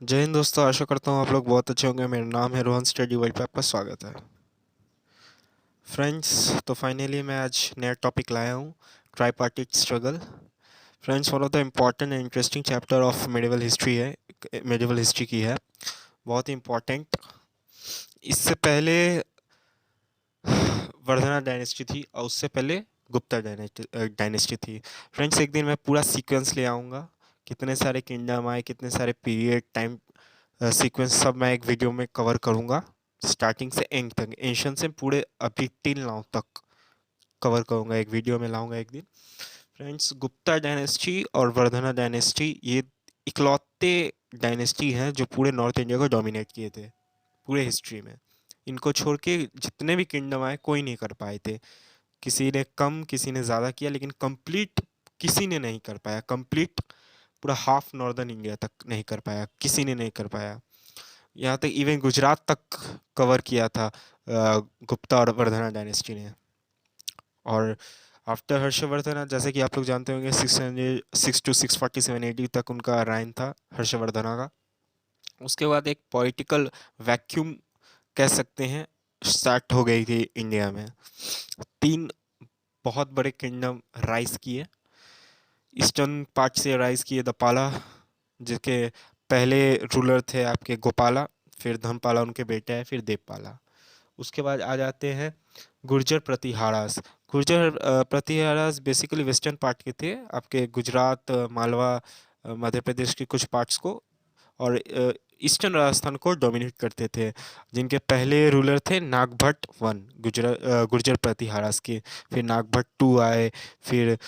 जय हिंद दोस्तों, आशा करता हूँ आप लोग बहुत अच्छे होंगे। मेरा नाम है रोहन, स्टडी वर्ल्ड पे आपका स्वागत है। फ्रेंड्स, तो फाइनली मैं आज नया टॉपिक लाया हूँ, tripartite struggle. Friends, one of the important and interesting chapter of medieval history है, मेडिवल हिस्ट्री की है, बहुत ही इम्पॉर्टेंट। इससे पहले वर्धना डायनेस्टी थी और उससे पहले गुप्ता डायनेस्टी थी। फ्रेंड्स, एक दिन मैं पूरा सीक्वेंस ले आऊँगा, कितने सारे किंगडम आए, कितने सारे पीरियड टाइम सीक्वेंस, सब मैं एक वीडियो में कवर करूँगा, स्टार्टिंग से एंड तक, एंशियंट से पूरे अभी टिल नाउ तक कवर करूँगा, एक वीडियो में लाऊंगा एक दिन। फ्रेंड्स, गुप्ता डायनेस्टी और वर्धना डायनेस्टी ये इकलौते डायनेस्टी हैं जो पूरे नॉर्थ इंडिया को डोमिनेट किए थे पूरे हिस्ट्री में। इनको छोड़ के जितने भी किंगडम आए कोई नहीं कर पाए थे। किसी ने कम, किसी ने ज़्यादा किया, लेकिन कंप्लीट किसी ने नहीं कर पाया। कंप्लीट पूरा हाफ नॉर्दर्न इंडिया तक नहीं कर पाया, किसी ने नहीं कर पाया। यहाँ तक इवन गुजरात तक कवर किया था गुप्ता और वर्धना डायनेस्टी ने। और आफ्टर हर्षवर्धन, जैसे कि आप लोग जानते होंगे, 6 to 647 AD तक उनका राइन था, हर्षवर्धना का। उसके बाद एक पॉलिटिकल वैक्यूम कह सकते हैं स्टार्ट हो गई थी इंडिया में। तीन बहुत बड़े किंगडम राइज किए, ईस्टर्न पार्ट से राइज किए द पाला, जिसके पहले रूलर थे आपके गोपाला, फिर धनपाला उनके बेटे हैं, फिर देवपाला। उसके बाद आ जाते हैं Gurjar Pratiharas. Gurjar Pratiharas basically western part के थे, आपके गुजरात, मालवा, मध्य प्रदेश के कुछ पार्ट्स को, और ईस्टर्न राजस्थान को डोमिनेट करते थे। जिनके पहले रूलर थे नागभट्ट वन, गुर्जर प्रतिहारास के। फिर नागभट्ट टू आए, फिर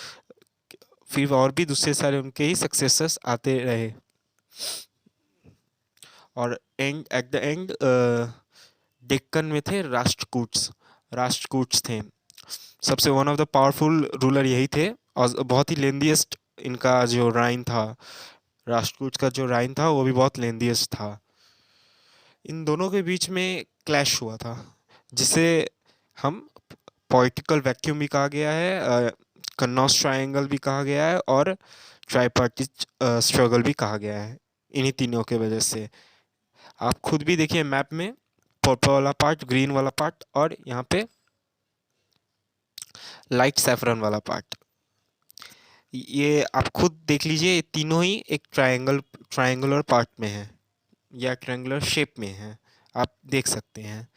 और भी दूसरे सारे उनके ही सक्सेसर्स आते रहे। और and at the end Deccan में थे राष्ट्रकूट्स। राष्ट्रकूट्स थे सबसे one of the powerful ruler, यही थे। और बहुत ही लेंदीएस्ट इनका जो राइन था, राष्ट्रकूट का जो राइन था वो भी बहुत लेंदीएस्ट था। इन दोनों के बीच में क्लैश हुआ था, जिसे हम पॉलिटिकल वैक्यूम भी कहा गया है, कन्नौज ट्रायंगल भी कहा गया है, और ट्राईपार्टीट स्ट्रगल भी कहा गया है, इन्हीं तीनों के वजह से। आप खुद भी देखिए मैप में, पर्पल वाला पार्ट, ग्रीन वाला पार्ट, और यहाँ पे लाइट सैफरन वाला पार्ट, ये आप खुद देख लीजिए। ये तीनों ही एक ट्रायंगुलर पार्ट में है या ट्रायंगुलर शेप में है, आप देख सकते हैं।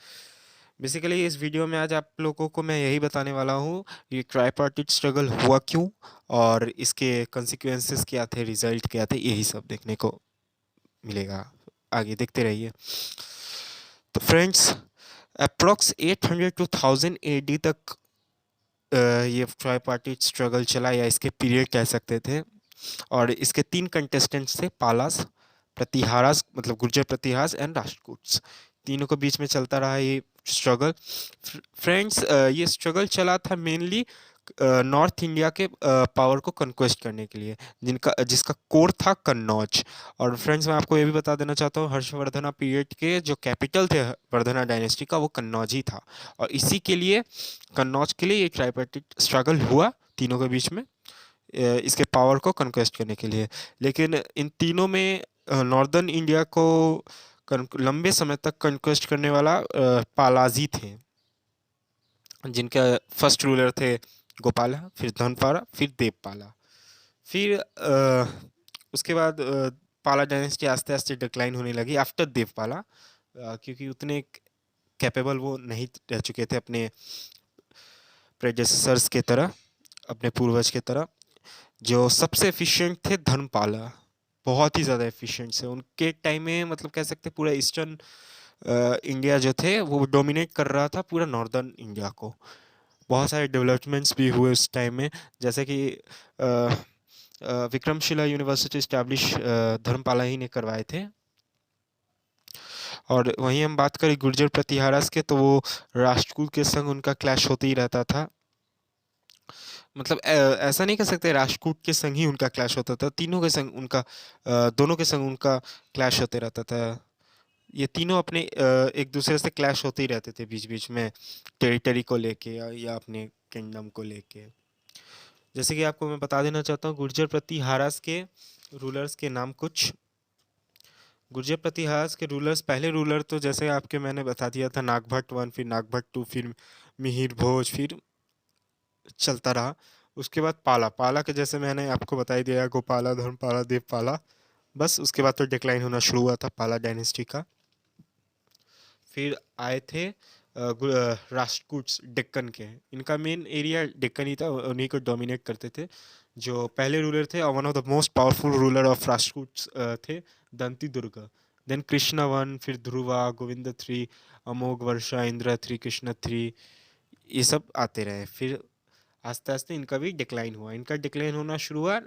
बेसिकली इस वीडियो में आज आप लोगों को मैं यही बताने वाला हूँ, ये ट्राईपार्टीट स्ट्रगल हुआ क्यों, और इसके कंसिक्वेंसेस क्या थे, रिजल्ट क्या थे, यही सब देखने को मिलेगा। आगे देखते रहिए। तो फ्रेंड्स, अप्रोक्स 800 to 1000 AD तक ये ट्राईपार्टीट स्ट्रगल चला, या इसके पीरियड कह सकते थे। और इसके तीन कंटेस्टेंट्स थे, पालास, प्रतिहारास मतलब गुर्जर प्रतिहास, एंड राष्ट्रकूट्स। तीनों के बीच में चलता रहा ये स्ट्रगल। फ्रेंड्स, ये स्ट्रगल चला था मेनली नॉर्थ इंडिया के पावर को कन्क्वेस्ट करने के लिए, जिसका कोर था कन्नौज। और फ्रेंड्स, मैं आपको ये भी बता देना चाहता हूँ, हर्षवर्धना पीरियड के जो कैपिटल थे वर्धना डायनेस्टी का, वो कन्नौज ही था। और इसी के लिए, कन्नौज के लिए ये ट्राईपार्टीट स्ट्रगल हुआ तीनों के बीच में, इसके पावर को कन्क्वेस्ट करने के लिए। लेकिन इन तीनों में नॉर्दर्न इंडिया को लंबे समय तक कन्क्वेस्ट करने वाला पालाजी थे, जिनका फर्स्ट रूलर थे गोपाला, फिर धनपाला, फिर देवपाला। फिर उसके बाद पाला डायनेस्टी आस्ते आस्ते डिक्लाइन होने लगी आफ्टर देवपाला, क्योंकि उतने कैपेबल वो नहीं रह चुके थे अपने प्रेडेसेसर्स के तरह, अपने पूर्वज के तरह। जो सबसे एफिशिएंट थे धर्मपाला, बहुत ही ज़्यादा एफिशिएंट थे उनके टाइम में, मतलब कह सकते हैं पूरा ईस्टर्न इंडिया जो थे वो डोमिनेट कर रहा था पूरा नॉर्दर्न इंडिया को। बहुत सारे डेवलपमेंट्स भी हुए उस टाइम में, जैसे कि विक्रमशिला यूनिवर्सिटी इस्टेब्लिश धर्मपाला ही ने करवाए थे। और वहीं हम बात करें गुर्जर प्रतिहारास के, तो वो राष्ट्रकूट के संग उनका क्लैश होते ही रहता था। मतलब ऐसा नहीं कह सकते राष्ट्रकूट के संग ही उनका क्लैश होता था, तीनों के संग उनका, दोनों के संग उनका क्लैश होते रहता था। ये तीनों अपने एक दूसरे से क्लैश होते ही रहते थे बीच बीच में, टेरिटरी को लेके या अपने किंगडम को लेके। जैसे कि आपको मैं बता देना चाहता हूँ, गुर्जर प्रतिहारास के रूलर्स के नाम कुछ, गुर्जर प्रतिहास के रूलर्स, पहले रूलर तो जैसे आपके मैंने बता दिया था, नागभट्ट वन, फिर नागभट्ट टू, फिर मिहिर भोज, फिर चलता रहा। उसके बाद पाला, पाला के जैसे मैंने आपको बता ही दिया, गोपाला, धर्मपाला, देवपाला। बस उसके बाद तो डिक्लाइन होना शुरू हुआ था पाला डायनेस्टी का। फिर आए थे राष्ट्रकूट्स डेक्कन के। इनका मेन एरिया डेक्कन ही था, उन्हीं को डोमिनेट करते थे। जो पहले रूलर थे और one of the most powerful ruler of Rashtrakutas थे दंती दुर्ग। देन कृष्णा वन, फिर Dhruva, Govind three, Amogh Varsha, Indra three, Krishna three, ये सब आते रहे। फिर आस्ते आस्ते इनका भी डिक्लाइन हुआ। इनका डिक्लाइन होना शुरू हुआ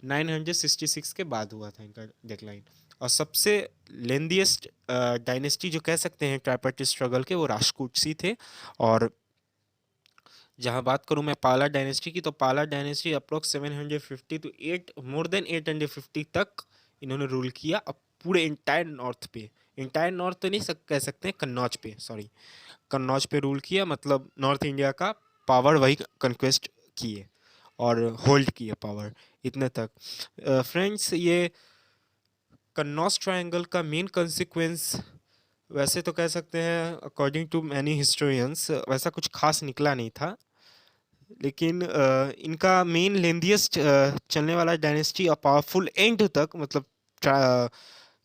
966 के बाद हुआ था इनका डिक्लाइन। और सबसे लेंदीएस्ट डायनेस्टी जो कह सकते हैं ट्राइपार्टी स्ट्रगल के, वो राष्ट्रकूटसी थे। और जहाँ बात करूँ मैं पाला डायनेस्टी की, तो Pala dynasty approx 750 to 8, more than 850 तक इन्होंने रूल किया। अब पूरे इंटायर नॉर्थ पे, इंटायर नॉर्थ तो नहीं कह सकते हैं, कन्नौज पे, सॉरी, कन्नौज पे रूल किया। मतलब नॉर्थ इंडिया का पावर वही कंक्वेस्ट किए और होल्ड किए पावर इतने तक। फ्रेंड्स, ये कन्नौज ट्रायंगल का मेन कंसिक्वेंस वैसे तो कह सकते हैं अकॉर्डिंग टू मैनी हिस्टोरियंस वैसा कुछ खास निकला नहीं था। लेकिन इनका मेन लेंदिएस्ट चलने वाला डायनेस्टी और पावरफुल एंड तक, मतलब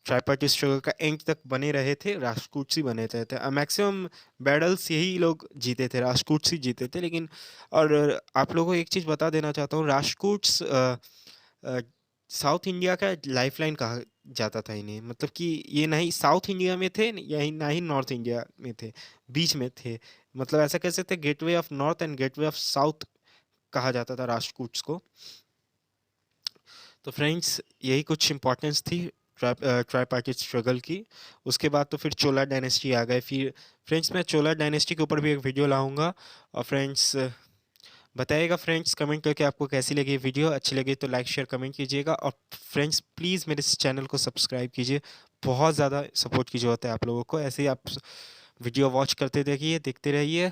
ट्राइपार्टी स्ट्रगल का एंड तक बने रहे थे, राष्ट्रकूट्स ही बने रहे थे। मैक्सिमम बैटल्स यही लोग जीते थे, राष्ट्रकूट्स ही जीते थे। लेकिन और आप लोगों को एक चीज़ बता देना चाहता हूँ, राष्ट्रकूट्स साउथ इंडिया का लाइफलाइन कहा जाता था इन्हें। मतलब कि ये ना ही साउथ इंडिया में थे, या ना ही नॉर्थ इंडिया में थे, बीच में थे। मतलब ऐसा कह सकते gateway of north and gateway of south कहा जाता था राष्ट्रकूट्स को। तो फ्रेंड्स, यही कुछ इंपॉर्टेंस थी ट्राइपार्टी स्ट्रगल की। उसके बाद तो फिर चोला डायनेस्टी आ गए। फिर फ्रेंड्स, मैं चोला डायनेस्टी के ऊपर भी एक वीडियो लाऊंगा। और फ्रेंड्स, बताइएगा फ्रेंड्स कमेंट करके आपको कैसी लगी वीडियो। अच्छी लगी तो लाइक शेयर कमेंट कीजिएगा। और फ्रेंड्स, प्लीज़ मेरे इस चैनल को सब्सक्राइब कीजिए। बहुत ज़्यादा सपोर्ट की ज़रूरत है आप लोगों को। ऐसे ही आप वीडियो वॉच करते देखिए, देखते रहिए।